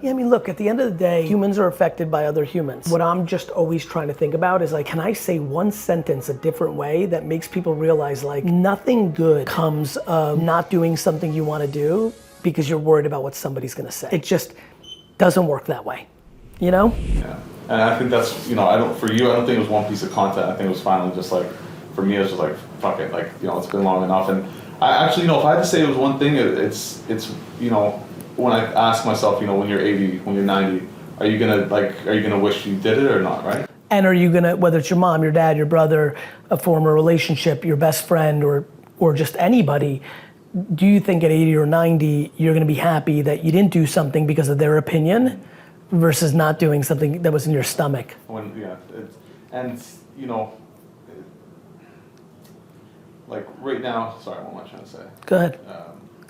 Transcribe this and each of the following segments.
Yeah, I mean, look, at the end of the day, humans are affected by other humans. What I'm just always trying to think about is like, can I say one sentence a different way that makes people realize like nothing good comes of not doing something you want to do because you're worried about what somebody's gonna say. It just doesn't work that way, you know? Yeah, and I think that's, for you, I don't think it was one piece of content. I think it was finally just like, for me, it was just like, fuck it, like, it's been long enough. And I actually, if I had to say it was one thing, it's when I ask myself, when you're 80, when you're 90, are you gonna wish you did it or not, right? And are you gonna, whether it's your mom, your dad, your brother, a former relationship, your best friend, or just anybody, do you think at 80 or 90, you're gonna be happy that you didn't do something because of their opinion versus not doing something that was in your stomach? Like right now, sorry, what am I trying to say? Go ahead.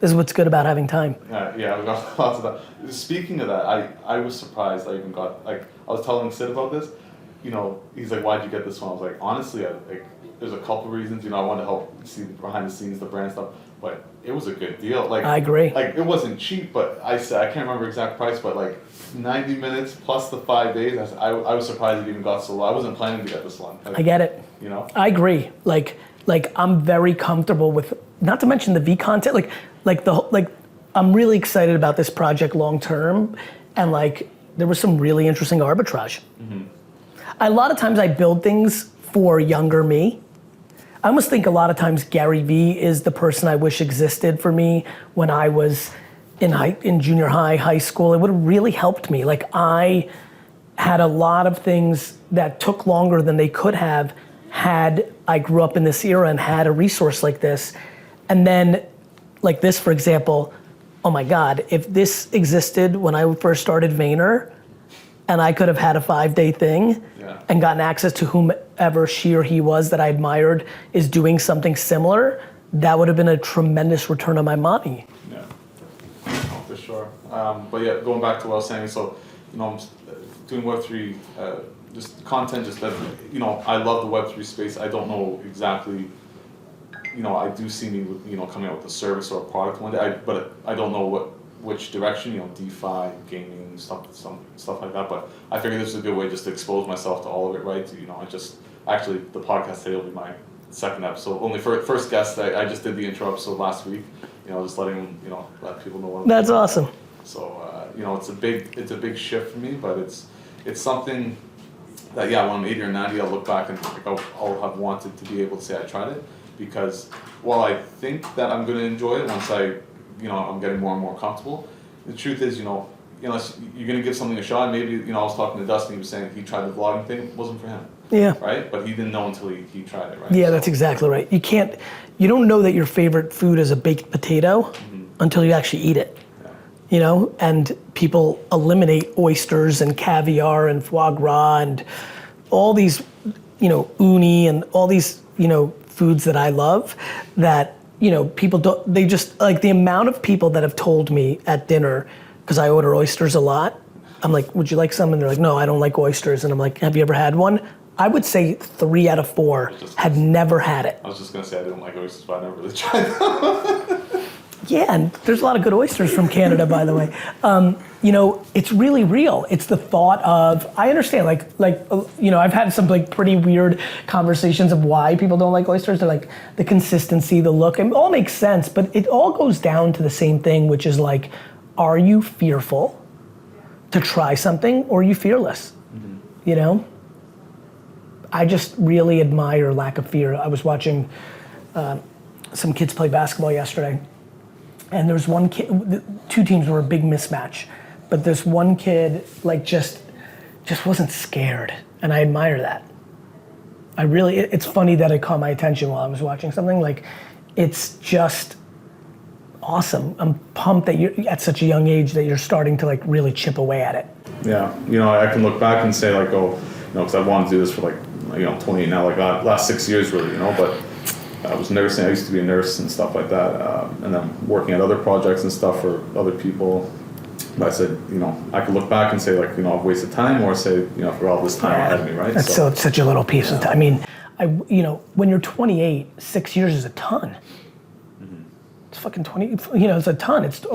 This is what's good about having time. Yeah, we got lots of that. Speaking of that, I was surprised I even got, I was telling Sid about this, he's like, why'd you get this one? I was like, honestly, there's a couple reasons, I wanted to help see behind the scenes, the brand stuff, but it was a good deal. Like, I agree. Like, it wasn't cheap, but I can't remember exact price, but like 90 minutes plus the 5 days, I was surprised it even got so low. I wasn't planning to get this one. Like, I get it. I agree. Like I'm very comfortable with, not to mention the V content, I'm really excited about this project long term, and like there was some really interesting arbitrage. Mm-hmm. A lot of times I build things for younger me. I almost think a lot of times GaryVee is the person I wish existed for me when I was in junior high, high school. It would have really helped me. Like I had a lot of things that took longer than they could have had I grew up in this era and had a resource like this. And then like this, for example, oh my God, if this existed when I first started Vayner and I could have had a 5-day thing and gotten access to whomever she or he was that I admired is doing something similar, that would have been a tremendous return on my money. Yeah, for sure. But yeah, going back to what I was saying, so, I'm doing Web3, just content, just that, I love the Web3 space. I don't know exactly, I do see me, coming out with a service or a product one day, but I don't know which direction, DeFi, gaming, stuff like that. But I figured this is a good way just to expose myself to all of it, right? Actually, the podcast today will be my second episode. Only first guest, I just did the intro episode last week, just letting, let people know what That's awesome. So, it's a big shift for me, but it's something that, when I'm 80 or 90, I'll look back and I'll have wanted to be able to say I tried it, because while I think that I'm going to enjoy it once I'm getting more and more comfortable, the truth is, unless you're going to give something a shot, maybe, I was talking to Dustin, he was saying he tried the vlogging thing, it wasn't for him. Yeah. Right? But he didn't know until he tried it, right? Yeah, that's exactly right. You don't know that your favorite food is a baked potato until you actually eat it. And people eliminate oysters and caviar and foie gras and all these, uni and all these, foods that I love that, people don't, they just, like the amount of people that have told me at dinner, because I order oysters a lot, I'm like, would you like some? And they're like, no, I don't like oysters. And I'm like, have you ever had one? I would say 3 out of 4 had never had it. I was just gonna say I didn't like oysters, but I never really tried them. Yeah, and there's a lot of good oysters from Canada, by the way. It's really real. It's the thought of, I understand, I've had some pretty weird conversations of why people don't like oysters. They're like the consistency, the look, it all makes sense, but it all goes down to the same thing, which is like, are you fearful to try something or are you fearless? Mm-hmm. I just really admire lack of fear. I was watching some kids play basketball yesterday. And there's one kid, 2 teams were a big mismatch, but this one kid just wasn't scared, and I admire that. It's funny that it caught my attention while I was watching something, it's just awesome. I'm pumped that you're at such a young age that you're starting to really chip away at it. Yeah, I can look back and say because I wanted to do this for 28 now, last 6 years really, but I was nursing. I used to be a nurse and stuff like that, and then working at other projects and stuff for other people. But I said, I could look back and say I've wasted time, or say, for all this time ahead of me, right? That's such a little piece of time. I mean, when you're 28, 6 years is a ton. Mm-hmm. It's fucking 20. It's a ton. It's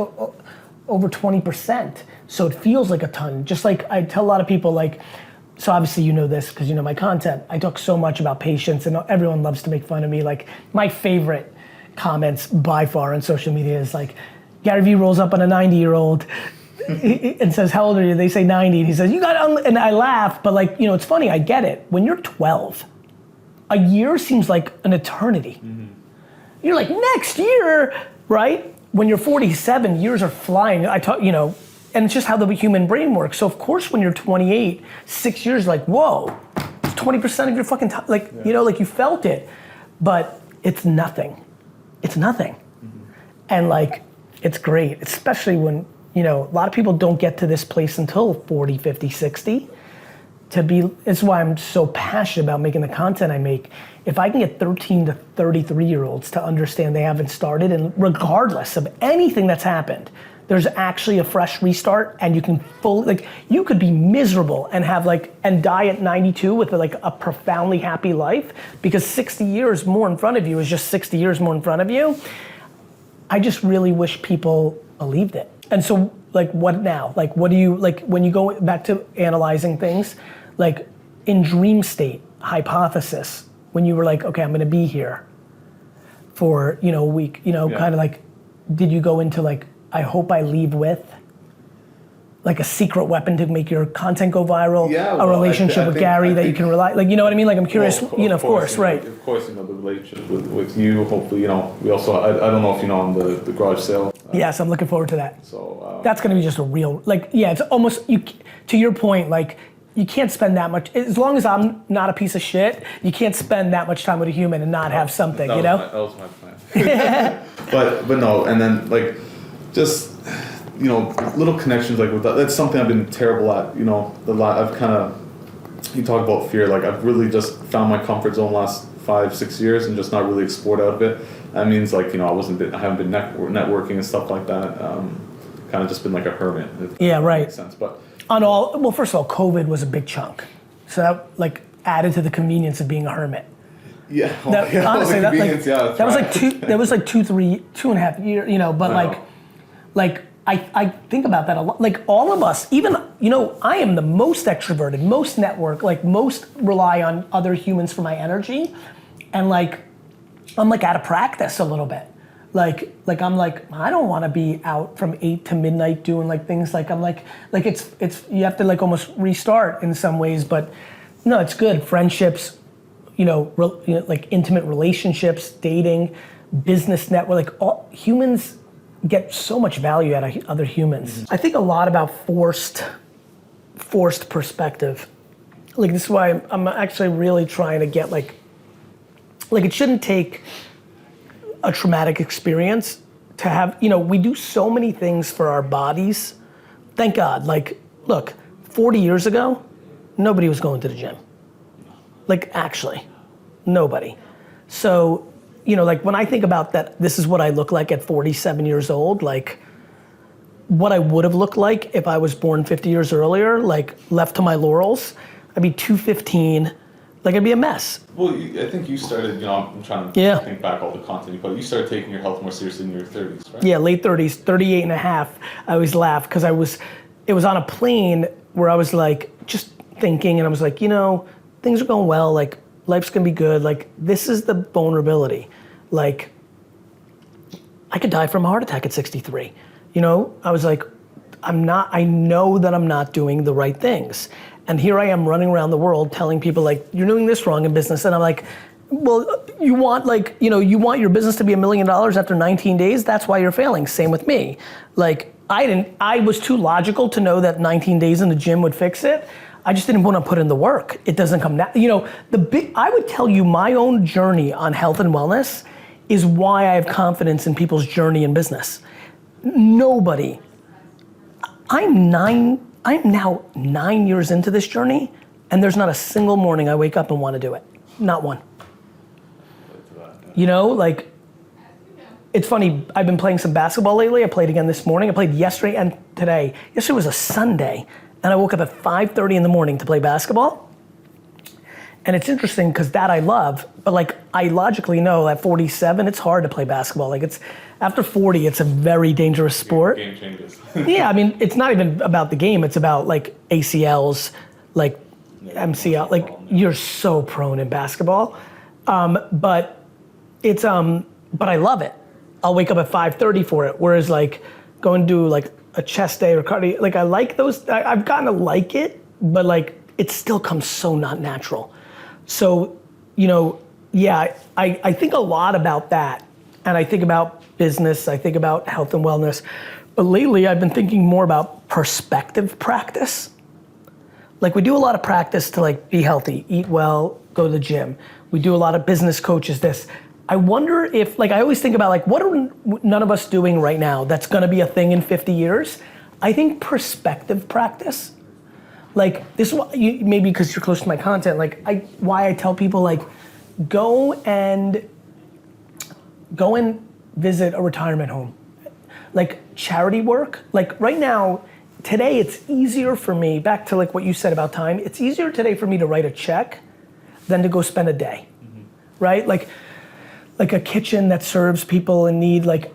over 20%. So it feels like a ton. Just like I tell a lot of people, like, so obviously you know this because you know my content. I talk so much about patience and everyone loves to make fun of me. Like my favorite comments by far on social media is like, GaryVee rolls up on a 90-year-old and says, how old are you? They say 90, and he says, you got, and I laugh, but like, you know, it's funny, I get it. When you're 12, a year seems like an eternity. Mm-hmm. You're like, next year, right? When you're 47, years are flying. I talk, you know, and it's just how the human brain works. So of course, when you're 28, 6 years, like, whoa, it's 20% of your fucking time, like, you know, like you felt it, but it's nothing. It's nothing. Mm-hmm. And like, it's great, especially when, you know, a lot of people don't get to this place until 40, 50, 60. It's why I'm so passionate about making the content I make. If I can get 13 to 33-year-olds to understand they haven't started, and regardless of anything that's happened, there's actually a fresh restart, and you can like, you could be miserable and have like, and die at 92 with like a profoundly happy life, because 60 years more in front of you is just 60 years more in front of you. I just really wish people believed it. And so, like, what now? Like, what do you, like, when you go back to analyzing things, like, in dream state, hypothesis, when you were like, okay, I'm gonna be here for, you know, a week, you know, kind of like, did you go into like, I hope I leave with, like a secret weapon to make your content go viral, a relationship with Gary that you can rely, like, you know what I mean? Like, I'm curious, you know, of course, right. Of course, you know, the relationship with you, hopefully, you know, we also, I don't know if you know, on the garage sale. Yes, I'm looking forward to that. So. That's gonna be just a real, like, yeah, it's almost, to your point, like, you can't spend that much, as long as I'm not a piece of shit, you can't spend that much time with a human and not have something, you know? That was my plan. but no, and then like, just, you know, little connections like with that. That's something I've been terrible at, you know, I've kind of, you talk about fear, like I've really just found my comfort zone last 5-6 years and just not really explored out of it. That means like, you know, I haven't been networking and stuff like that. Kind of just been like a hermit. Yeah, right. Makes sense, but. Well, first of all, COVID was a big chunk. So that like added to the convenience of being a hermit. Yeah, honestly, that was like 2.5 years, you know, but like I think about that a lot. Like all of us, even, you know, I am the most extroverted, most network, like most rely on other humans for my energy. And like, I'm like out of practice a little bit. Like I'm like, I don't want to be out from 8 to midnight doing like things like, I'm like it's, you have to like almost restart in some ways, but no, it's good. Friendships, you know, like intimate relationships, dating, business network, like all humans get so much value out of other humans. Mm-hmm. I think a lot about forced perspective. Like this is why I'm actually really trying to get like it shouldn't take a traumatic experience to have, you know, we do so many things for our bodies. Thank God, like, look, 40 years ago, nobody was going to the gym. Like actually, nobody. So, you know, like when I think about that, this is what I look like at 47 years old, like what I would have looked like if I was born 50 years earlier, like left to my laurels, I'd be 215, like I'd be a mess. Well, I think you started, you know, I'm trying to think back all the content you put. You started taking your health more seriously in your 30s, right? Yeah, late 30s, 38 and a half. I always laugh because it was on a plane where I was like, just thinking, and I was like, you know, things are going well, like life's gonna be good, like this is the vulnerability. Like, I could die from a heart attack at 63. You know, I was like, I know that I'm not doing the right things. And here I am running around the world telling people like, you're doing this wrong in business. And I'm like, well, you want like, you know, you want your business to be $1 million after 19 days? That's why you're failing. Same with me. Like, I was too logical to know that 19 days in the gym would fix it. I just didn't want to put in the work. It doesn't come down, you know, I would tell you my own journey on health and wellness is why I have confidence in people's journey in business. Nobody, I'm now 9 years into this journey, and there's not a single morning I wake up and want to do it. Not one. You know, like, it's funny, I've been playing some basketball lately. I played again this morning. I played yesterday and today. Yesterday was a Sunday, and I woke up at 5:30 in the morning to play basketball. And it's interesting because that I love, but like I logically know at 47, it's hard to play basketball. Like it's, after 40, it's a very dangerous sport. Game changes. Yeah, I mean, it's not even about the game, it's about like ACLs, like MCL, like you're so prone in basketball. But it's, but I love it. I'll wake up at 5:30 for it. Whereas like going to do like a chest day or cardio, like I like those, I've gotten to like it, but like it still comes so not natural. So, you know, yeah, I think a lot about that. And I think about business, I think about health and wellness. But lately I've been thinking more about perspective practice. Like we do a lot of practice to like be healthy, eat well, go to the gym. We do a lot of business coaches this. I wonder if, like I always think about like, what are none of us doing right now that's gonna be a thing in 50 years? I think perspective practice. Like this is why, maybe because you're close to my content, like why I tell people like, go and visit a retirement home. Like charity work, like right now, today it's easier for me, back to like what you said about time, it's easier today for me to write a check than to go spend a day, right? Like a kitchen that serves people in need, like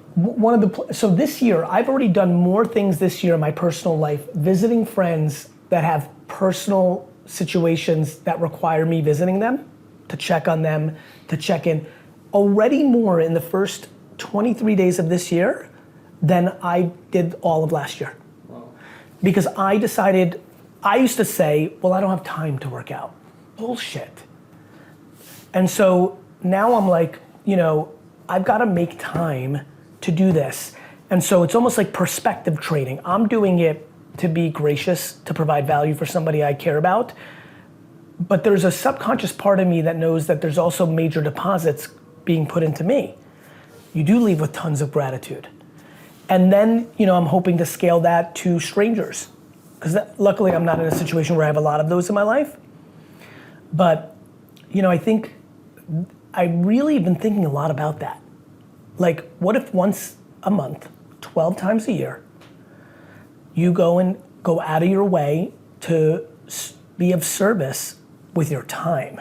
so this year, I've already done more things this year in my personal life, visiting friends that have personal situations that require me visiting them, to check on them, to check in. Already more in the first 23 days of this year than I did all of last year. Wow. Because I decided, I used to say, well, I don't have time to work out. Bullshit. And so now I'm like, you know, I've got to make time to do this. And so it's almost like perspective training. I'm doing it to be gracious, to provide value for somebody I care about. But there's a subconscious part of me that knows that there's also major deposits being put into me. You do leave with tons of gratitude. And then, you know, I'm hoping to scale that to strangers. Because luckily I'm not in a situation where I have a lot of those in my life. But, you know, I think I really have been thinking a lot about that. Like, what if once a month, 12 times a year, you go out of your way to be of service with your time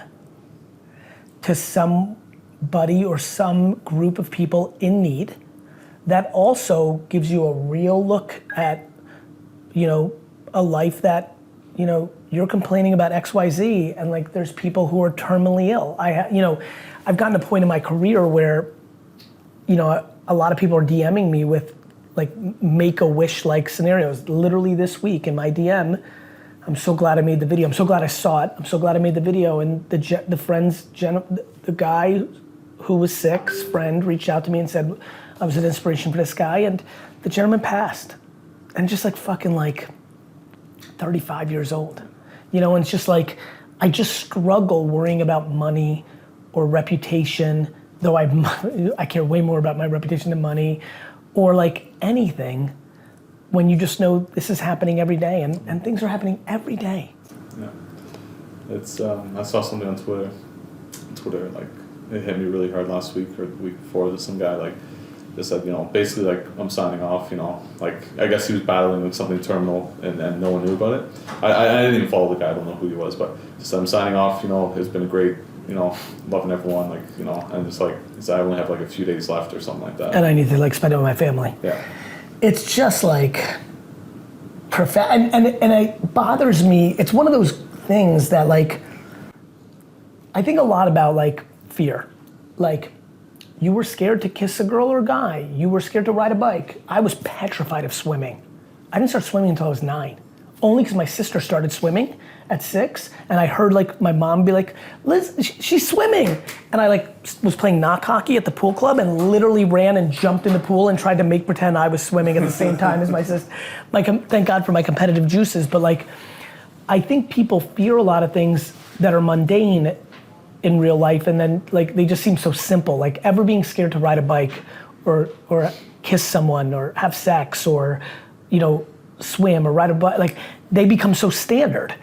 to somebody or some group of people in need, that also gives you a real look at, you know, a life that, you know, you're complaining about XYZ and like there's people who are terminally ill. I've gotten to a point in my career where, you know, a lot of people are DMing me with like make-a-wish like scenarios. Literally this week in my DM, I'm so glad I made the video. I'm so glad I saw it. I'm so glad I made the video. And the guy who was sick's friend reached out to me and said, I was an inspiration for this guy, and the gentleman passed. And just like fucking like 35 years old. You know, and it's just like, I just struggle worrying about money or reputation, though I care way more about my reputation than money, or like anything, when you just know this is happening every day, and things are happening every day. Yeah, it's I saw something on Twitter, like it hit me really hard last week or the week before. There's some guy like just said, you know, basically like I'm signing off, you know, like I guess he was battling with something terminal and no one knew about it. I didn't even follow the guy, I don't know who he was, but just I'm signing off, you know, it's been a great, you know, loving everyone, like, you know, and it's like, I only have like a few days left or something like that. And I need to like spend it with my family. Yeah. It's just like, and it bothers me. It's one of those things that like, I think a lot about like fear. Like, you were scared to kiss a girl or a guy. You were scared to ride a bike. I was petrified of swimming. I didn't start swimming until I was 9. Only because my sister started swimming at 6, and I heard like my mom be like, Liz, she's swimming. And I like was playing knock hockey at the pool club and literally ran and jumped in the pool and tried to make pretend I was swimming at the same time as my sister. Like, thank God for my competitive juices, but like, I think people fear a lot of things that are mundane in real life, and then like they just seem so simple. Like ever being scared to ride a bike or kiss someone or have sex or, you know, swim or ride a bike, like they become so standard.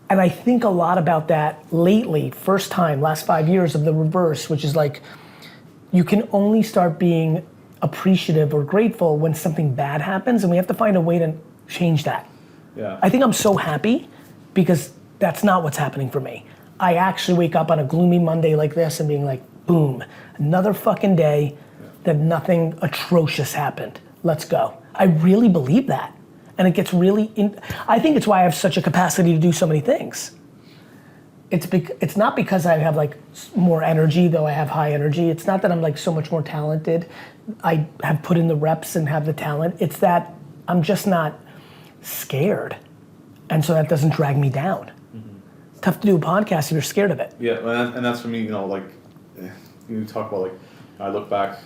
And I think a lot about that lately, first time, last 5 years of the reverse, which is like, you can only start being appreciative or grateful when something bad happens, and we have to find a way to change that. Yeah. I think I'm so happy because that's not what's happening for me. I actually wake up on a gloomy Monday like this and being like, boom, another fucking day that nothing atrocious happened. Let's go. I really believe that. And it gets really, I think it's why I have such a capacity to do so many things. It's not because I have like more energy, though I have high energy. It's not that I'm like so much more talented. I have put in the reps and have the talent. It's that I'm just not scared. And so that doesn't drag me down. It's tough to do a podcast if you're scared of it. Yeah, and that's for me, you know, like, you talk about like, I look back,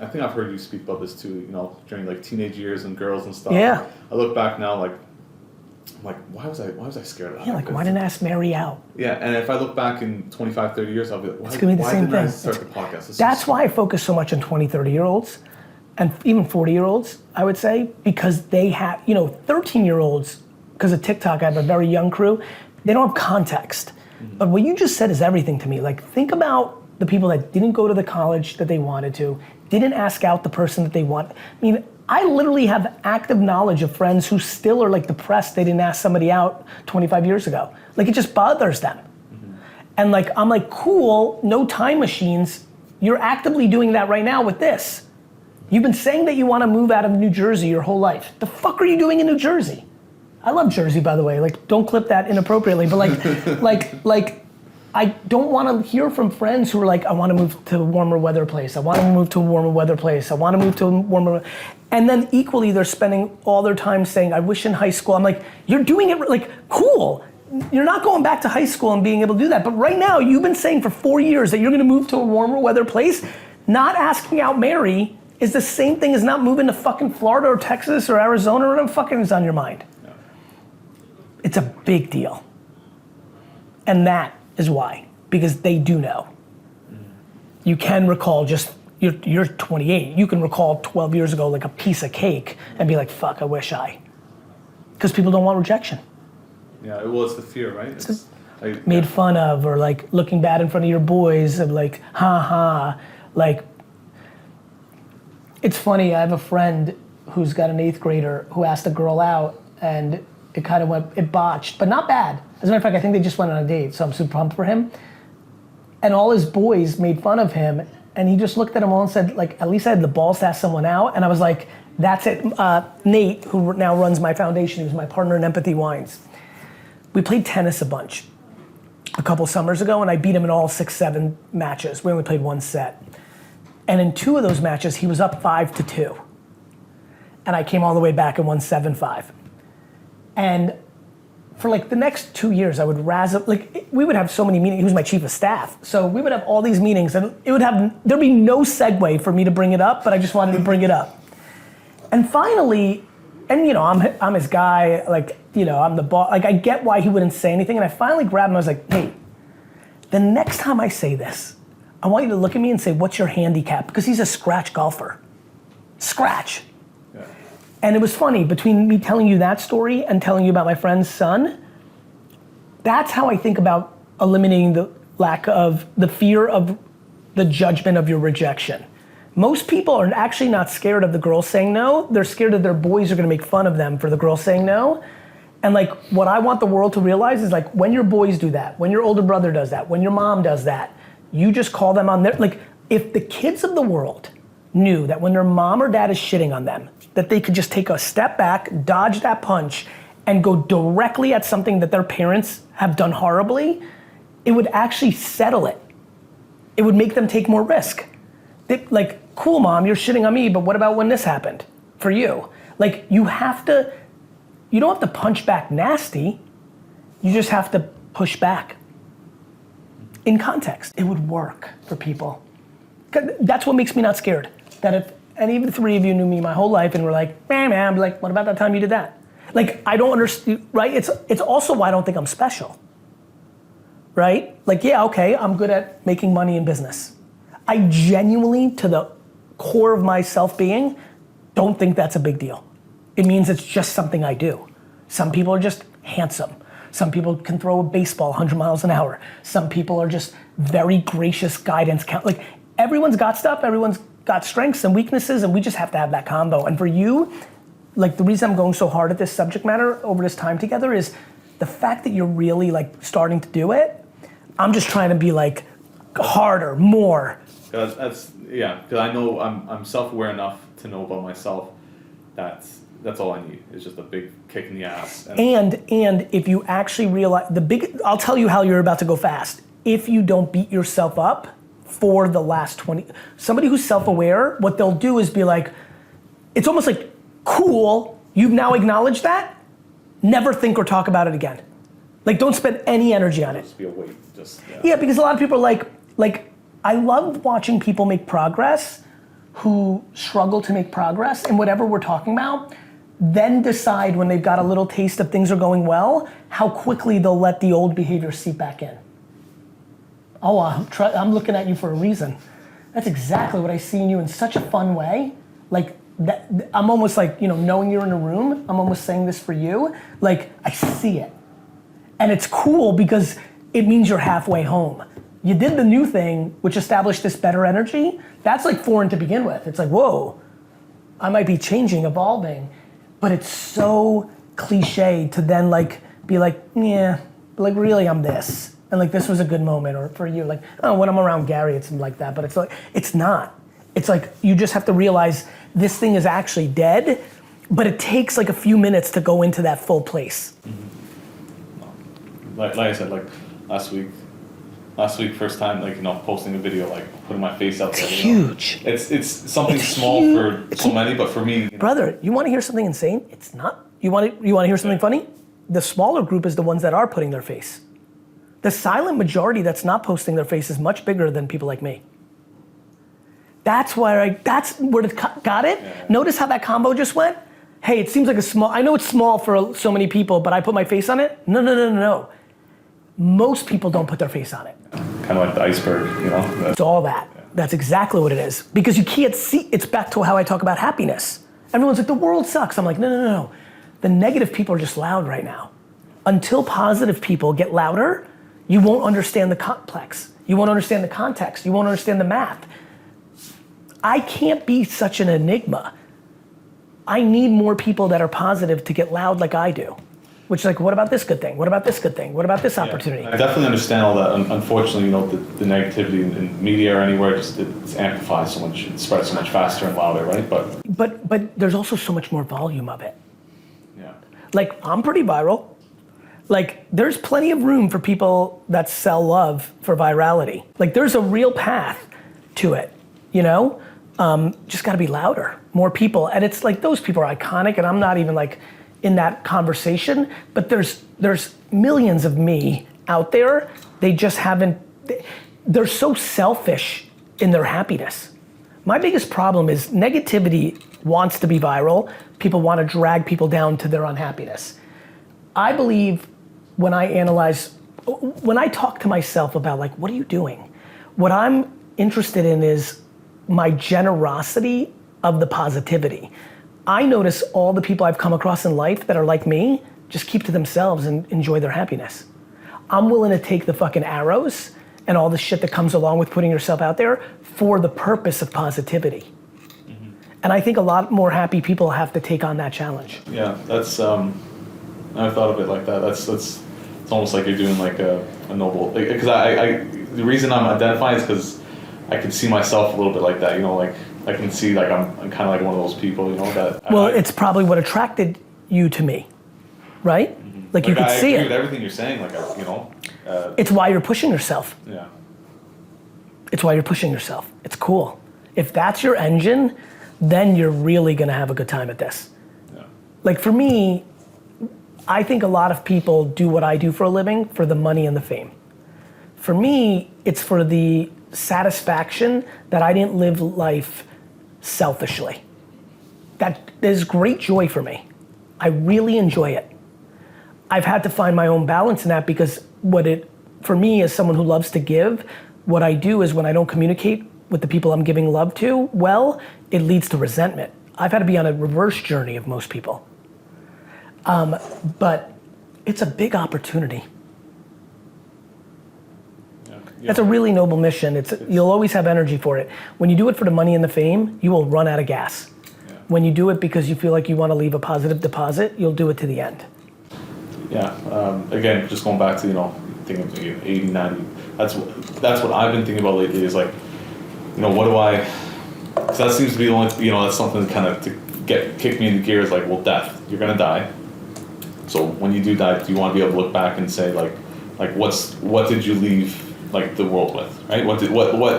I think I've heard you speak about this too, you know, during like teenage years and girls and stuff. Yeah. I look back now, like, I'm like, why was I scared of that? Yeah, like why didn't I ask Mary out? Yeah, and if I look back in 25, 30 years, I'll be like, it's gonna be the same didn't thing. I start the podcast? That's why I focus so much on 20, 30-year-olds and even 40-year-olds, I would say, because they have, you know, 13-year-olds, because of TikTok, I have a very young crew, they don't have context. But what you just said is everything to me. Like, think about the people that didn't go to the college that they wanted to, didn't ask out the person that they want. I mean, I literally have active knowledge of friends who still are like depressed they didn't ask somebody out 25 years ago. Like, it just bothers them. And like, I'm like, cool, no time machines. You're actively doing that right now with this. You've been saying that you want to move out of New Jersey your whole life. The fuck are you doing in New Jersey? I love Jersey, by the way. Like, don't clip that inappropriately, but like, I don't want to hear from friends who are like, I want to move to a warmer weather place. I want to move to a warmer weather place. I want to move to a warmer, and then equally they're spending all their time saying, I wish in high school. I'm like, you're doing it, like, cool. You're not going back to high school and being able to do that. But right now, you've been saying for 4 years that you're going to move to a warmer weather place. Not asking out Mary is the same thing as not moving to fucking Florida or Texas or Arizona or whatever fucking is on your mind. Yeah. It's a big deal. And that is why, because they do know. You can recall just, you're 28, you can recall 12 years ago like a piece of cake and be like, fuck, I wish I. Because people don't want rejection. Yeah, well, it's the fear, right? It's made fun of, or like looking bad in front of your boys, of like, ha ha, like. It's funny, I have a friend who's got an 8th grader who asked a girl out and it kind of went, it botched, but not bad. As a matter of fact, I think they just went on a date, so I'm super pumped for him. And all his boys made fun of him, and he just looked at them all and said, like, at least I had the balls to ask someone out. And I was like, that's it. Nate, who now runs my foundation, who's my partner in Empathy Wines. We played tennis a bunch a couple summers ago, and I beat him in all 6, 7 matches. We only played one set. And in 2 of those matches, he was up 5-2. And I came all the way back and won 7-5. And for like the next 2 years, I would we would have so many meetings. He was my chief of staff. So we would have all these meetings and there'd be no segue for me to bring it up, but I just wanted to bring it up. And finally, and you know, I'm his guy, like, you know, I'm the boss. Like, I get why he wouldn't say anything. And I finally grabbed him, I was like, hey, the next time I say this, I want you to look at me and say, what's your handicap? Because he's a scratch golfer. Scratch. Yeah. And it was funny, between me telling you that story and telling you about my friend's son, that's how I think about eliminating the lack of, the fear of the judgment of your rejection. Most people are actually not scared of the girl saying no, they're scared that their boys are gonna make fun of them for the girl saying no. And like, what I want the world to realize is like, when your boys do that, when your older brother does that, when your mom does that, you just call them on their, like, if the kids of the world knew that when their mom or dad is shitting on them, that they could just take a step back, dodge that punch, and go directly at something that their parents have done horribly, it would actually settle it. It would make them take more risk. Like, cool mom, you're shitting on me, but what about when this happened for you? Like, you don't have to punch back nasty, you just have to push back. In context, it would work for people. That's what makes me not scared. That if any of the 3 of you knew me my whole life and were like, man, I'm like, what about that time you did that? Like, I don't understand, right? It's also why I don't think I'm special, right? Like, yeah, okay, I'm good at making money in business. I genuinely, to the core of my self-being, don't think that's a big deal. It means it's just something I do. Some people are just handsome. Some people can throw a baseball 100 miles an hour. Some people are just very gracious guidance. Like, everyone's got stuff, everyone's got strengths and weaknesses, and we just have to have that combo. And for you, like, the reason I'm going so hard at this subject matter over this time together is the fact that you're really like starting to do it. Yeah. I'm just trying to be like harder, more. Because I know I'm self-aware enough to know about myself. That's all I need. It's just a big kick in the ass. And if you actually realize I'll tell you how you're about to go fast. If you don't beat yourself up for the last 20, somebody who's self-aware, what they'll do is be like, it's almost like, cool, you've now acknowledged that, never think or talk about it again. Like, don't spend any energy on it. Just be a weight, Yeah, because a lot of people are like, I love watching people make progress who struggle to make progress in whatever we're talking about, then decide when they've got a little taste of things are going well, how quickly they'll let the old behavior seep back in. Oh, I'm looking at you for a reason. That's exactly what I see in you in such a fun way. Like, that, I'm almost like, knowing you're in a room, I'm almost saying this for you. Like, I see it. And it's cool because it means you're halfway home. You did the new thing, which established this better energy. That's like foreign to begin with. It's like, whoa, I might be changing, evolving. But it's so cliche to then like, be like, yeah, like really I'm this. And like, this was a good moment, or for you, like, oh, when I'm around Gary, it's like that, but it's like, it's not. It's like, you just have to realize this thing is actually dead, but it takes like a few minutes to go into that full place. Mm-hmm. Like I said, like last week, first time, like, posting a video, like putting my face out there. It's huge. It's something small for so many, but for me. Brother, you want to hear something insane? It's not. You want to hear something funny? The smaller group is the ones that are putting their face. The silent majority that's not posting their face is much bigger than people like me. That's where it got it. Yeah. Notice how that combo just went? Hey, it seems like I know it's small for so many people, but I put my face on it? No. Most people don't put their face on it. Kind of like the iceberg, It's all that. Yeah. That's exactly what it is. Because you can't see, it's back to how I talk about happiness. Everyone's like, the world sucks. I'm like, no. The negative people are just loud right now. Until positive people get louder, you won't understand the complex. You won't understand the context. You won't understand the math. I can't be such an enigma. I need more people that are positive to get loud like I do. Which, like, what about this good thing? What about this good thing? What about this opportunity? I definitely understand all that. Unfortunately, the negativity in media or anywhere it's amplified so much, it spreads so much faster and louder, right? But there's also so much more volume of it. Yeah. Like, I'm pretty viral. Like, there's plenty of room for people that sell love for virality. Like, there's a real path to it, Just gotta be louder, more people. And it's like, those people are iconic, and I'm not even like in that conversation, but there's millions of me out there. They just they're so selfish in their happiness. My biggest problem is negativity wants to be viral. People want to drag people down to their unhappiness. I believe when I talk to myself about like, what are you doing? What I'm interested in is my generosity of the positivity. I notice all the people I've come across in life that are like me just keep to themselves and enjoy their happiness. I'm willing to take the fucking arrows and all the shit that comes along with putting yourself out there for the purpose of positivity. Mm-hmm. And I think a lot more happy people have to take on that challenge. Yeah, that's, I've thought of it like that. It's almost like you're doing like a noble, because the reason I'm identifying is because I can see myself a little bit like that, like I can see like I'm kind of like one of those people, that. Well, it's probably what attracted you to me, right? Mm-hmm. Like you could see it. I agree with everything you're saying, like, it's why you're pushing yourself. Yeah. It's why you're pushing yourself. It's cool. If that's your engine, then you're really gonna have a good time at this. Yeah. Like for me, I think a lot of people do what I do for a living for the money and the fame. For me, it's for the satisfaction that I didn't live life selfishly. That is great joy for me. I really enjoy it. I've had to find my own balance in that because for me as someone who loves to give, what I do is when I don't communicate with the people I'm giving love to, well, it leads to resentment. I've had to be on a reverse journey of most people. But it's a big opportunity. Yeah. That's a really noble mission. You'll always have energy for it. When you do it for the money and the fame, you will run out of gas. Yeah. When you do it because you feel like you want to leave a positive deposit, you'll do it to the end. Yeah, again, just going back to, thinking 80, 90. That's what I've been thinking about lately is like, what do I, because that seems to be the only, that's something kind of to kick me into gear is like, well, death, you're going to die. So when you do die, do you want to be able to look back and say like what did you leave like the world with, right? What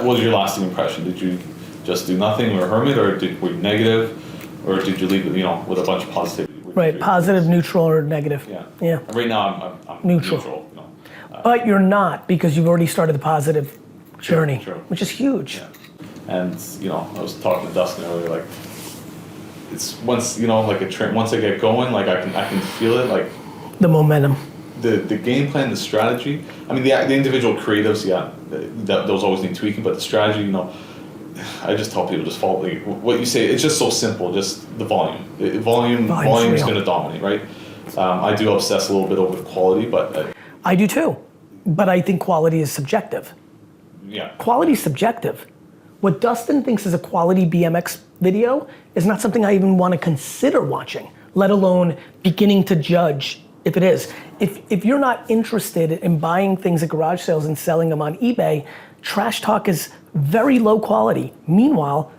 was your lasting impression? Did you just do nothing or a hermit, or were you negative, or did you leave with a bunch of positivity? Right, positive, neutral, or negative. Yeah. Right now I'm neutral. But you're not, because you've already started the positive journey, true. Which is huge. Yeah. And I was talking to Dustin earlier, like it's once like a train. Once I get going, like I can feel it, like the momentum. The game plan, the strategy. I mean, the individual creatives, those always need tweaking. But the strategy, I just tell people just follow what you say. It's just so simple. Just the volume. Volume is going to dominate, right? I do obsess a little bit over the quality, but I do too. But I think quality is subjective. Yeah. Quality is subjective. What Dustin thinks is a quality BMX video is not something I even want to consider watching, let alone beginning to judge if it is. If you're not interested in buying things at garage sales and selling them on eBay, trash talk is very low quality. Meanwhile,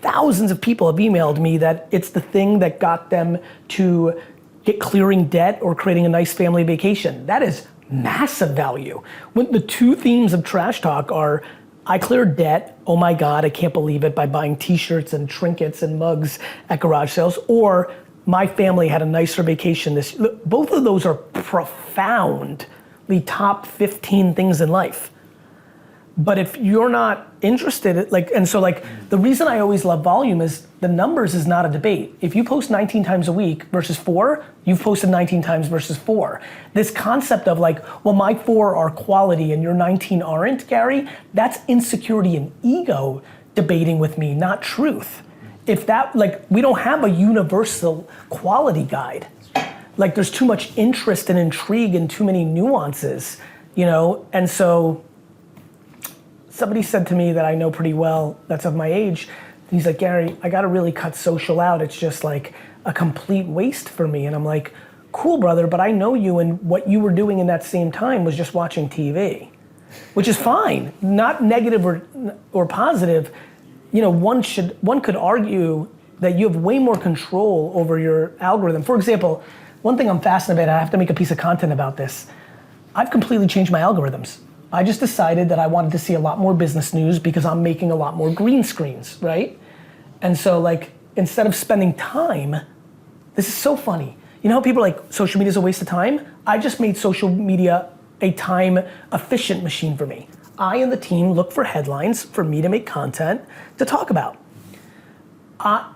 thousands of people have emailed me that it's the thing that got them to get clearing debt or creating a nice family vacation. That is massive value. When the two themes of trash talk are, I cleared debt, oh my God, I can't believe it, by buying t-shirts and trinkets and mugs at garage sales, or my family had a nicer vacation both of those are profoundly top 15 things in life. But if you're not interested, the reason I always love volume is the numbers is not a debate. If you post 19 times a week versus 4, you've posted 19 times versus 4. This concept of my 4 are quality and your 19 aren't, Gary, that's insecurity and ego debating with me, not truth. If that, we don't have a universal quality guide. There's too much interest and intrigue and too many nuances, and so somebody said to me that I know pretty well, that's of my age, he's like, Gary, I gotta really cut social out. It's just like a complete waste for me. And I'm like, cool, brother, but I know you, and what you were doing in that same time was just watching TV, which is fine, not negative or positive. One could argue that you have way more control over your algorithm. For example, one thing I'm fascinated about, I have to make a piece of content about this. I've completely changed my algorithms. I just decided that I wanted to see a lot more business news because I'm making a lot more green screens, right? And so instead of spending time, this is so funny. You know how people are like, social media is a waste of time? I just made social media a time efficient machine for me. I and the team look for headlines for me to make content to talk about.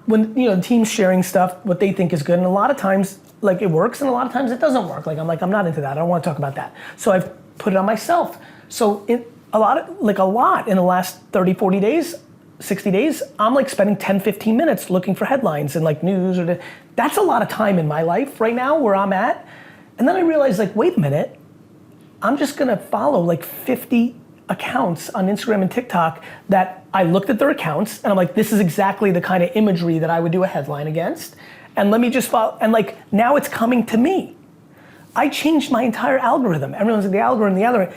When the team's sharing stuff, what they think is good, and a lot of times it works and a lot of times it doesn't work. I'm not into that, I don't want to talk about that. So I've put it on myself. So a lot in the last 30, 40 days, 60 days, I'm spending 10, 15 minutes looking for headlines and news that's a lot of time in my life right now where I'm at. And then I realized wait a minute, I'm just gonna follow 50 accounts on Instagram and TikTok that I looked at their accounts and I'm like, this is exactly the kind of imagery that I would do a headline against. And let me just follow, and now it's coming to me. I changed my entire algorithm. Everyone's like, the algorithm.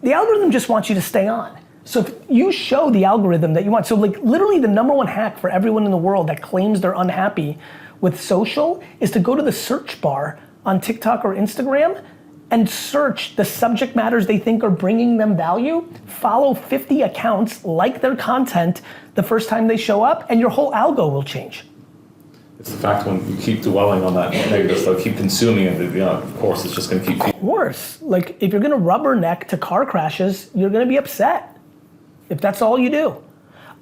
The algorithm just wants you to stay on. So if you show the algorithm that you want, so literally the number one hack for everyone in the world that claims they're unhappy with social is to go to the search bar on TikTok or Instagram and search the subject matters they think are bringing them value, follow 50 accounts, like their content the first time they show up, and your whole algo will change. It's the fact when you keep dwelling on that negative stuff, keep consuming it, of course it's just going to keep... Of course. If you're going to rubberneck to car crashes, you're going to be upset. If that's all you do.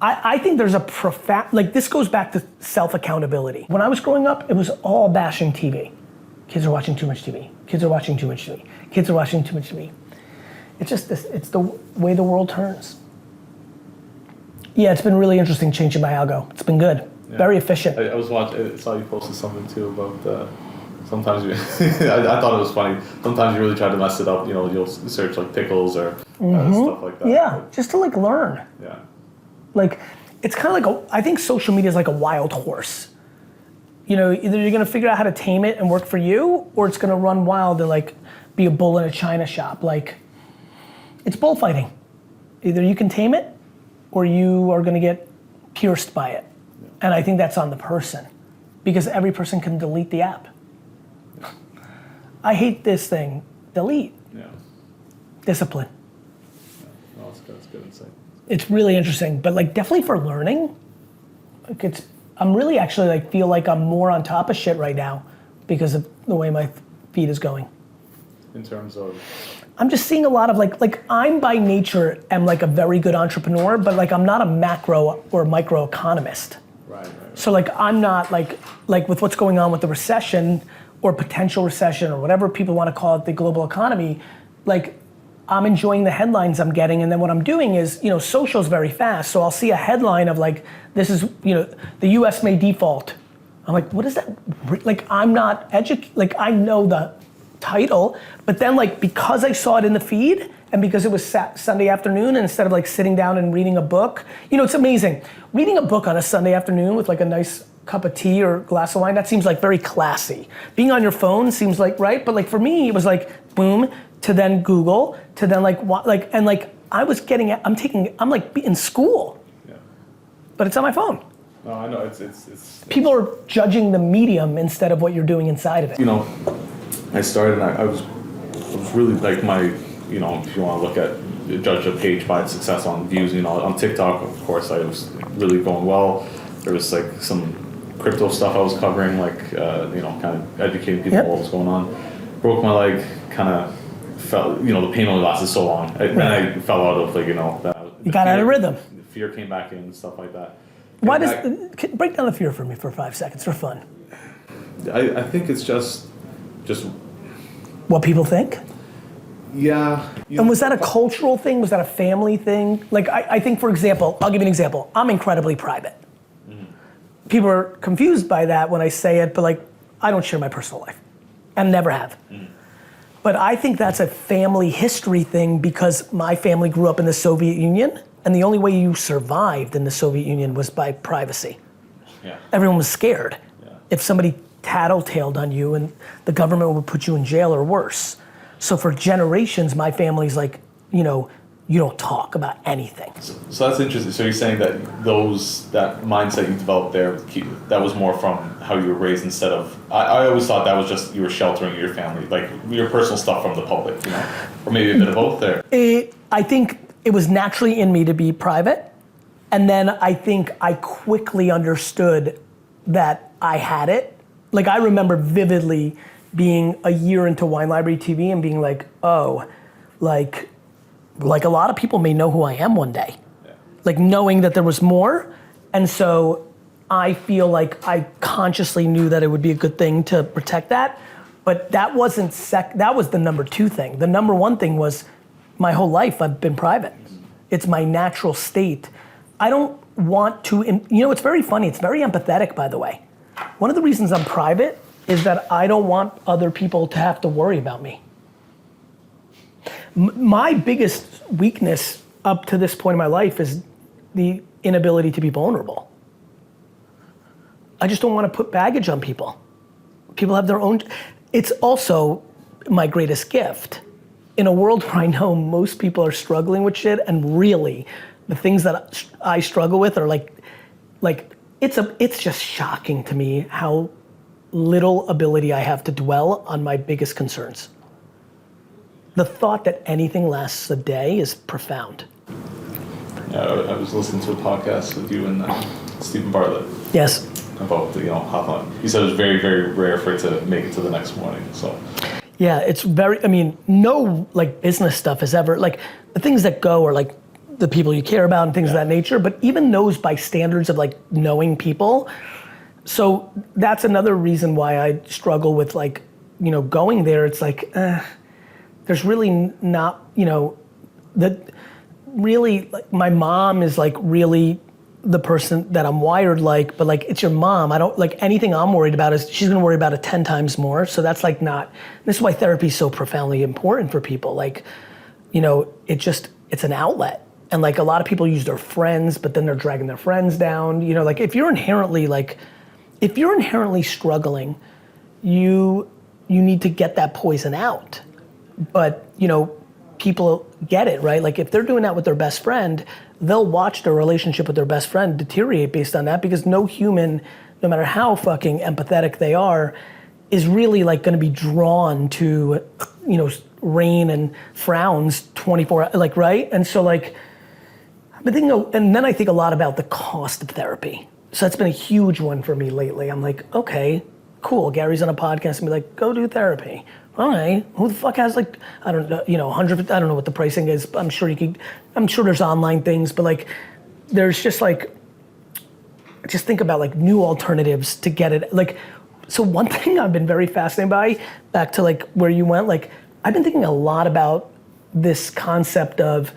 I think there's a profound... this goes back to self-accountability. When I was growing up, it was all bashing TV. Kids are watching too much TV. Kids are watching too much TV. Kids are watching too much TV. It's just this, it's the way the world turns. Yeah, it's been really interesting changing my algo. It's been good. Yeah. Very efficient. I was watching, I saw you posted something too about sometimes you, I thought it was funny. Sometimes you really try to mess it up. You'll search pickles or stuff like that. Yeah, just to learn. Yeah. It's kind of I think social media is like a wild horse. Either you're gonna figure out how to tame it and work for you, or it's gonna run wild and be a bull in a china shop. it's bullfighting. Either you can tame it or you are gonna get pierced by it. Yeah. And I think that's on the person because every person can delete the app. Yeah. I hate this thing, delete. Yeah. Discipline. Yeah. No, that's good insight. It's really interesting, but like definitely for learning, like I'm really actually like feel like I'm more on top of shit right now because of the way my feed is going. In terms of? I'm just seeing a lot of like I'm by nature am like a very good entrepreneur, but like I'm not a macro or micro economist. Right. So like I'm not like with what's going on with the recession or potential recession or whatever people want to call it, the global economy, like I'm enjoying the headlines I'm getting, and then what I'm doing is, social's very fast, so I'll see a headline of like, this is, the US may default. I'm like, what is that? Like, I'm not like I know the title, but then like, because I saw it in the feed, and because it was Sunday afternoon, and instead of like sitting down and reading a book, it's amazing. Reading a book on a Sunday afternoon with like a nice cup of tea or glass of wine, that seems like very classy. Being on your phone seems like, right? But like for me, it was like, boom, to then Google, to then I'm like in school. Yeah. But it's on my phone. No, I know, it's people are judging the medium instead of what you're doing inside of it. I started, and I was really like if you want to look at, judge a page by its success on views, on TikTok, of course, I was really going well. There was like some crypto stuff I was covering, kind of educating people on what was going on. Broke my leg, kind of felt, the pain only lasted so long. Then I fell out of you got out of rhythm. The fear came back in and stuff like that. Why break down the fear for me for 5 seconds for fun? I think it's just what people think? Yeah. And was that a cultural thing? Was that a family thing? Like I think, for example, I'll give you an example. I'm incredibly private. Mm-hmm. People are confused by that when I say it, but like I don't share my personal life and never have. Mm-hmm. But I think that's a family history thing because my family grew up in the Soviet Union, and the only way you survived in the Soviet Union was by privacy. Yeah. Everyone was scared. Yeah. If somebody tattletaled on you, and the government would put you in jail or worse. So for generations, my family's like, you don't talk about anything. So that's interesting. So you're saying that that mindset you developed there, that was more from how you were raised instead of, I always thought that was just you were sheltering your family, like your personal stuff from the public, or maybe a bit of both there. I think it was naturally in me to be private. And then I think I quickly understood that I had it. Like I remember vividly being a year into Wine Library TV and being like, oh, like a lot of people may know who I am one day. Yeah. Like knowing that there was more. And so I feel like I consciously knew that it would be a good thing to protect that. But that wasn't that was the number 2 thing. The number 1 thing was my whole life I've been private. It's my natural state. I don't want to, it's very funny. It's very empathetic, by the way. One of the reasons I'm private is that I don't want other people to have to worry about me. My biggest weakness up to this point in my life is the inability to be vulnerable. I just don't want to put baggage on people. People have their own, it's also my greatest gift. In a world where I know most people are struggling with shit, and really, the things that I struggle with are like it's just shocking to me how little ability I have to dwell on my biggest concerns. The thought that anything lasts a day is profound. Yeah, I was listening to a podcast with you and Stephen Bartlett. Yes. About how he said it was very, very rare for it to make it to the next morning. So. Yeah, it's very. No like business stuff is ever like the things that go are like the people you care about and things of that nature. But even those by standards of like knowing people. So that's another reason why I struggle with like going there. It's like there's really not that really like my mom is like really the person that I'm wired like, but like it's your mom. I don't like anything I'm worried about is she's gonna worry about it 10 times more. So that's like not, this is why therapy is so profoundly important for people. Like, it's an outlet. And like a lot of people use their friends, but then they're dragging their friends down. Like if you're inherently struggling, you need to get that poison out. But people get it, right? Like if they're doing that with their best friend, they'll watch their relationship with their best friend deteriorate based on that, because no human, no matter how fucking empathetic they are, is really like gonna be drawn to, you know, rain and frowns 24, like, right? And so like, I've been thinking, and then I think a lot about the cost of therapy. So that's been a huge one for me lately. I'm like, okay, cool, Gary's on a podcast and be like, go do therapy. All right, who the fuck has like, I don't know, you know, 100, I don't know what the pricing is. I'm sure there's online things, but like, there's just like, just think about like new alternatives to get it. Like, so one thing I've been very fascinated by, back to like where you went, like, I've been thinking a lot about this concept of,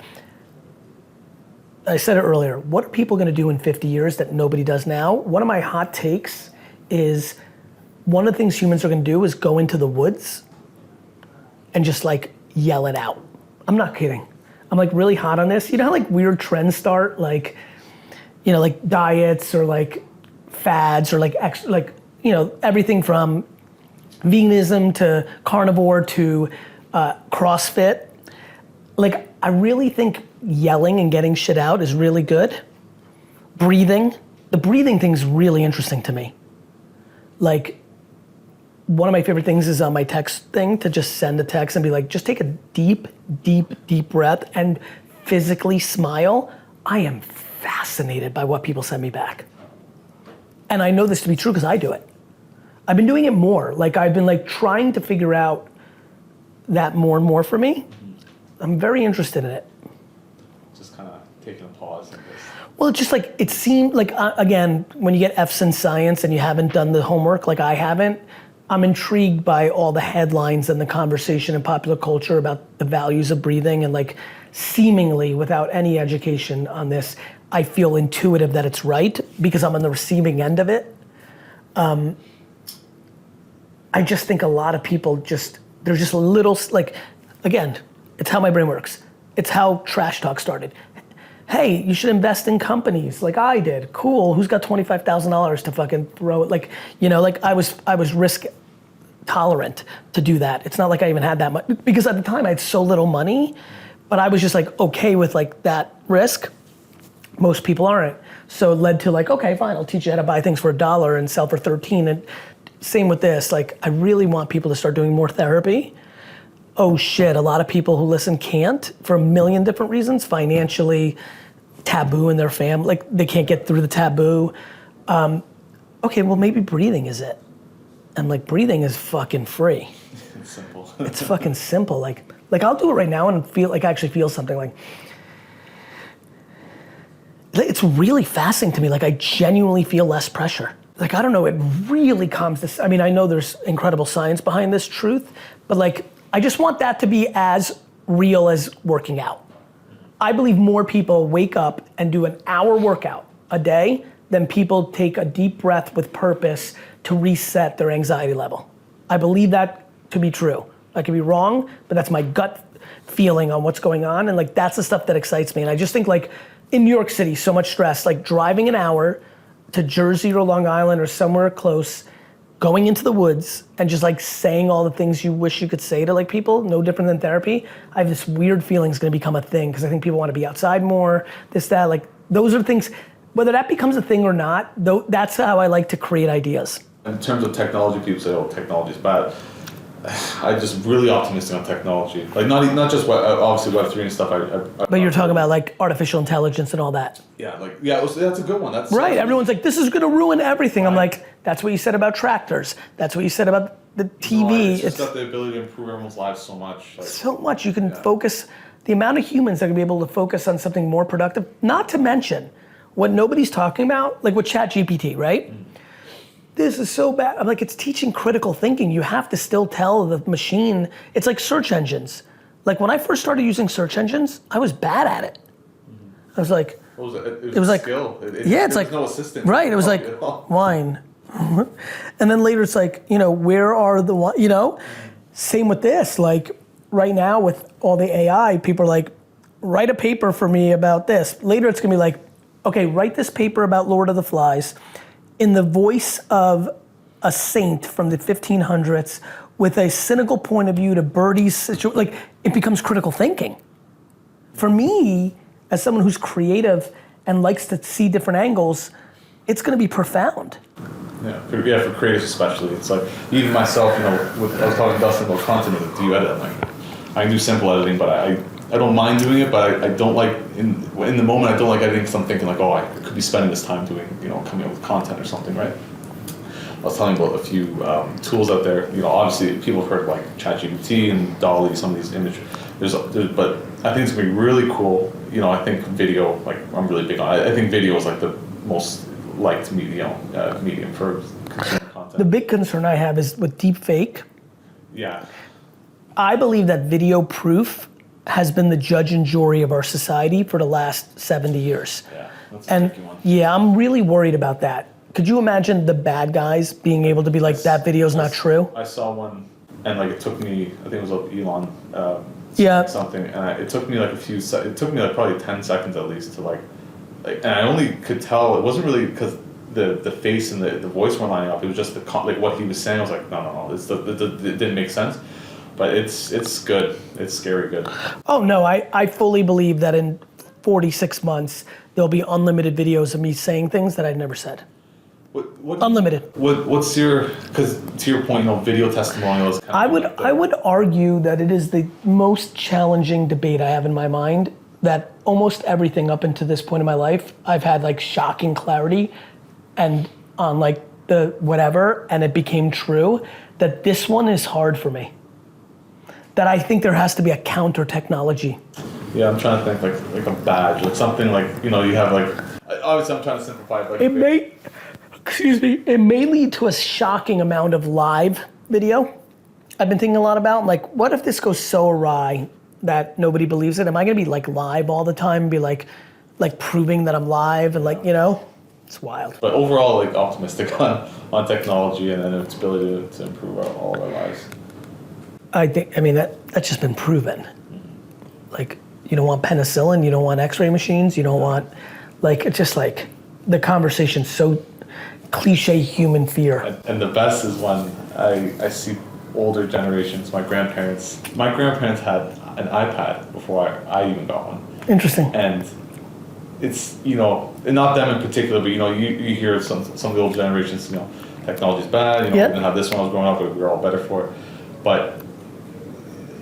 I said it earlier, what are people gonna do in 50 years that nobody does now? One of my hot takes is, one of the things humans are gonna do is go into the woods and just like yell it out. I'm not kidding. I'm like really hot on this. You know how like weird trends start, like, you know, like diets or like fads or like, you know, everything from veganism to carnivore to CrossFit. Like, I really think yelling and getting shit out is really good. Breathing, the breathing thing's really interesting to me. Like, one of my favorite things is on my text thing to just send a text and be like, just take a deep, deep, deep breath and physically smile. I am fascinated by what people send me back. And I know this to be true because I do it. I've been doing it more. Like, I've been like trying to figure out that more and more for me. I'm very interested in it. Just kind of taking a pause in this. Well, it's just like, it seemed like, again, when you get F's in science and you haven't done the homework, like I haven't, I'm intrigued by all the headlines and the conversation in popular culture about the values of breathing, and like seemingly without any education on this, I feel intuitive that it's right because I'm on the receiving end of it. I just think a lot of people they're just a little, like, again, it's how my brain works. It's how trash talk started. Hey, you should invest in companies like I did. Cool, who's got $25,000 to fucking throw it? Like, you know, like I was risk tolerant to do that. It's not like I even had that much, because at the time I had so little money, but I was just like okay with like that risk. Most people aren't. So it led to like, okay, fine, I'll teach you how to buy things for $1 and sell for 13. And same with this, like I really want people to start doing more therapy. Oh shit, a lot of people who listen can't for a million different reasons, financially, taboo in their family, like they can't get through the taboo. Okay, well maybe breathing is it. And like breathing is fucking free. It's simple. It's fucking simple. Like I'll do it right now and feel like I actually feel something like, it's really fascinating to me. Like I genuinely feel less pressure. Like, I don't know, it really calms this. I mean, I know there's incredible science behind this truth, but like, I just want that to be as real as working out. I believe more people wake up and do an hour workout a day than people take a deep breath with purpose to reset their anxiety level. I believe that to be true. I could be wrong, but that's my gut feeling on what's going on, and like that's the stuff that excites me. And I just think like in New York City, so much stress, like driving an hour to Jersey or Long Island or somewhere close, going into the woods and just like saying all the things you wish you could say to like people, no different than therapy. I have this weird feeling it's gonna become a thing because I think people wanna be outside more, this, that, like those are things, whether that becomes a thing or not, though, that's how I like to create ideas. In terms of technology, people say, oh, technology's bad. I'm just really optimistic on technology. Like not just obviously Web3 and stuff. But you're talking about like artificial intelligence and all that. Yeah, like that's a good one. That's right. Everyone's like, this is gonna ruin everything. Right. I'm like, that's what you said about tractors. That's what you said about the TV. No, it's just got the ability to improve everyone's lives so much. Like, so much. You can focus. The amount of humans that are gonna be able to focus on something more productive. Not to mention what nobody's talking about, like with ChatGPT, right? Mm. This is so bad. I'm like, it's teaching critical thinking. You have to still tell the machine. It's like search engines. Like when I first started using search engines, I was bad at it. Mm-hmm. I was like, what was it? It was like skill. Yeah, it's like no assistant. Right. It was like wine, and then later it's like, you know, where are the, you know, same with this. Like right now with all the AI, people are like, write a paper for me about this. Later it's gonna be like, okay, write this paper about Lord of the Flies in the voice of a saint from the 1500s with a cynical point of view to Birdie's situation, like it becomes critical thinking. For me, as someone who's creative and likes to see different angles, it's gonna be profound. Yeah, for creatives especially. It's like, even myself, you know, I was talking to Dustin about content, like, do you edit? I'm like, I can do simple editing, but I don't mind doing it, but I don't like, in the moment, I don't like editing because I'm thinking like, oh, I could be spending this time doing, you know, coming up with content or something, right? I was telling about a few tools out there. You know, obviously people have heard like ChatGPT and DALL-E, some of these images. But I think it's gonna be really cool. You know, I think video, like I'm really big on. I think video is like the most liked medium for consumer content. The big concern I have is with deepfake. Yeah. I believe that video proof has been the judge and jury of our society for the last 70 years. Yeah, that's a tricky one. Yeah, I'm really worried about that. Could you imagine the bad guys being able to be like, that video's not true? I saw one, and like it took me, I think it was like Elon, something, and it took me like it took me like probably 10 seconds at least to like, and I only could tell, it wasn't really because the face and the voice weren't lining up, it was just like what he was saying. I was like, no, it didn't make sense. But it's good, it's scary good. Oh no, I fully believe that in 46 months, there'll be unlimited videos of me saying things that I've never said. What Unlimited. What's your, because to your point, you know, video testimonials. I would argue that it is the most challenging debate I have in my mind, that almost everything up until this point in my life, I've had like shocking clarity and on like the whatever, and it became true, that this one is hard for me. That I think there has to be a counter technology. Yeah, I'm trying to think like a badge, like something like, you know, you have like, obviously I'm trying to simplify it. Like it may lead to a shocking amount of live video. I've been thinking a lot about, like, what if this goes so awry that nobody believes it? Am I gonna be like live all the time and be like proving that I'm live and like, you know, it's wild. But overall, like optimistic on technology and its ability to improve all of our lives. I mean, that's just been proven. Like, you don't want penicillin, you don't want x-ray machines, you don't want, like, it's just like, the conversation's so cliche human fear. And the best is when I see older generations, my grandparents had an iPad before I even got one. Interesting. And it's, you know, and not them in particular, but you know, you hear some of the old generations, you know, technology's bad, you know, yep. We didn't have this when I was growing up, but we were all better for it. But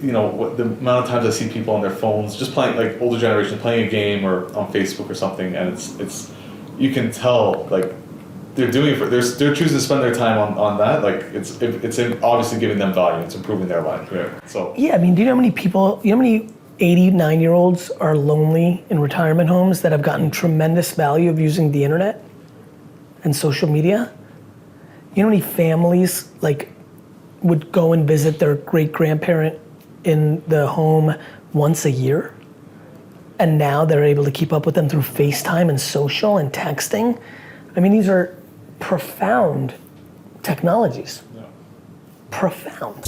you know, the amount of times I see people on their phones just playing, like older generation playing a game or on Facebook or something, and it's you can tell like they're doing it for, they're choosing to spend their time on that. Like it's obviously giving them value. It's improving their life. Right? So yeah, I mean, do you know how many people? You know how many 89-year-olds are lonely in retirement homes that have gotten tremendous value of using the internet and social media? You know how many families like would go and visit their great grandparent in the home once a year, and now they're able to keep up with them through FaceTime and social and texting? I mean, these are profound technologies. Yeah. Profound.